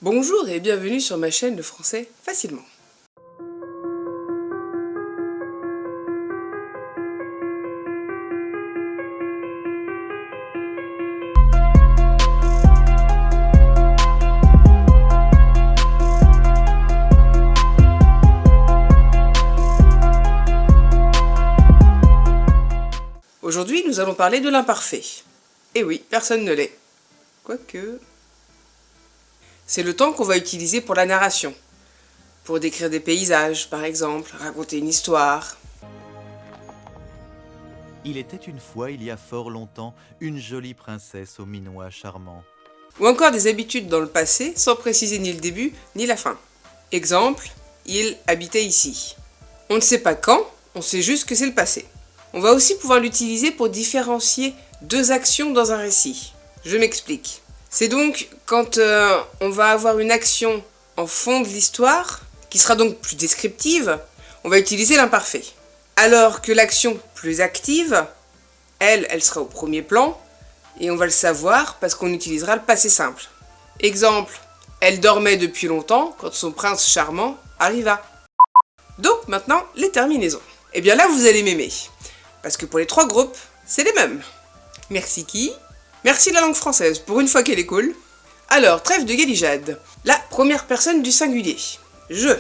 Bonjour et bienvenue sur ma chaîne de français facilement. Aujourd'hui, nous allons parler de l'imparfait. Et oui, personne ne l'est. Quoique... C'est le temps qu'on va utiliser pour la narration. Pour décrire des paysages, par exemple, raconter une histoire. Il était une fois, il y a fort longtemps, une jolie princesse au minois charmant. Ou encore des habitudes dans le passé, sans préciser ni le début, ni la fin. Exemple, il habitait ici. On ne sait pas quand, on sait juste que c'est le passé. On va aussi pouvoir l'utiliser pour différencier deux actions dans un récit. Je m'explique. C'est donc quand on va avoir une action en fond de l'histoire, qui sera donc plus descriptive, on va utiliser l'imparfait. Alors que l'action plus active, elle sera au premier plan, et on va le savoir parce qu'on utilisera le passé simple. Exemple, elle dormait depuis longtemps quand son prince charmant arriva. Donc maintenant, les terminaisons. Et bien là, vous allez m'aimer. Parce que pour les trois groupes, c'est les mêmes. Merci qui ? Merci la langue française, pour une fois qu'elle est cool. Alors, trêve de galijade. La première personne du singulier. Je.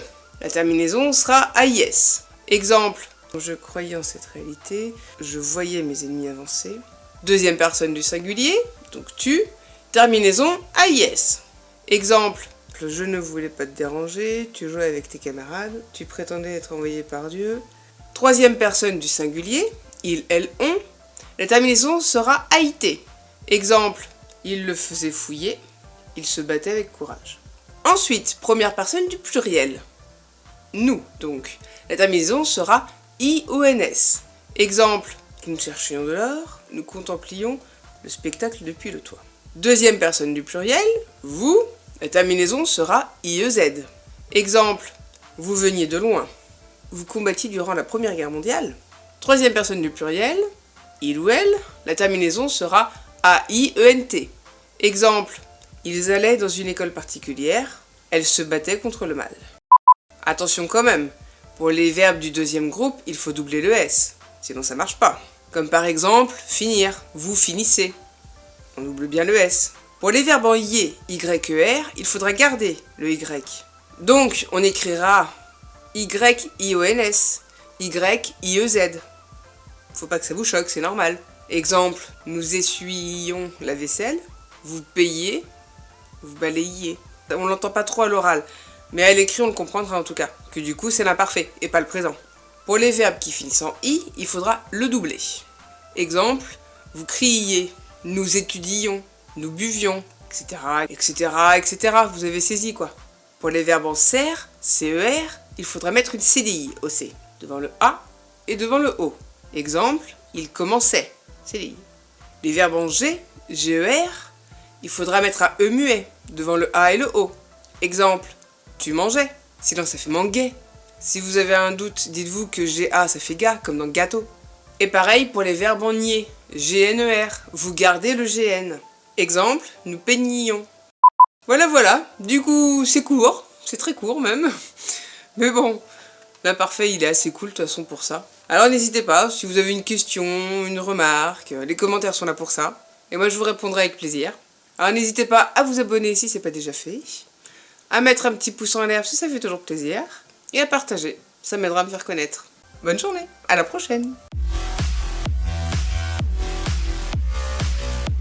La terminaison sera AIS. Exemple. Je croyais en cette réalité. Je voyais mes ennemis avancer. Deuxième personne du singulier. Donc tu. Terminaison AIS. Exemple. Je ne voulais pas te déranger. Tu jouais avec tes camarades. Tu prétendais être envoyé par Dieu. Troisième personne du singulier. Il, elle, on. La terminaison sera AIT. Exemple, il le faisait fouiller, il se battait avec courage. Ensuite, première personne du pluriel. Nous, donc. La terminaison sera IONS. Exemple, nous cherchions de l'or, nous contemplions le spectacle depuis le toit. Deuxième personne du pluriel, vous. La terminaison sera IEZ. Exemple, vous veniez de loin. Vous combattiez durant la Première Guerre mondiale. Troisième personne du pluriel, il ou elle. La terminaison sera AIENT. Exemple, ils allaient dans une école particulière, elles se battaient contre le mal. Attention quand même, pour les verbes du deuxième groupe, il faut doubler le S, sinon ça marche pas. Comme par exemple, finir, vous finissez. On double bien le S. Pour les verbes en IE, YER, il faudra garder le Y. Donc, on écrira YIONS, YIEZ. Faut pas que ça vous choque, c'est normal. Exemple, nous essuyions la vaisselle, vous payez, vous balayez. On l'entend pas trop à l'oral, mais à l'écrit on le comprendra en tout cas, que du coup c'est l'imparfait et pas le présent. Pour les verbes qui finissent en i, il faudra le doubler. Exemple, vous criiez, nous étudions, nous buvions, etc., etc., etc. Vous avez saisi quoi. Pour les verbes en CER, CER, il faudra mettre une CDI au C, devant le A et devant le O. Exemple, il commençait. CDI. Les verbes en G, GER, il faudra mettre un E muet devant le A et le O. Exemple, tu mangeais, sinon ça fait manguer. Si vous avez un doute, dites-vous que GA ça fait gars, comme dans gâteau. Et pareil pour les verbes en nier, GNER, vous gardez le GN. Exemple, nous peignions. Voilà, du coup c'est court, c'est très court même. Mais bon, l'imparfait il est assez cool de toute façon pour ça. Alors n'hésitez pas, si vous avez une question, une remarque, les commentaires sont là pour ça. Et moi je vous répondrai avec plaisir. Alors n'hésitez pas à vous abonner si ce n'est pas déjà fait. À mettre un petit pouce en l'air si ça fait toujours plaisir. Et à partager, ça m'aidera à me faire connaître. Bonne journée, à la prochaine!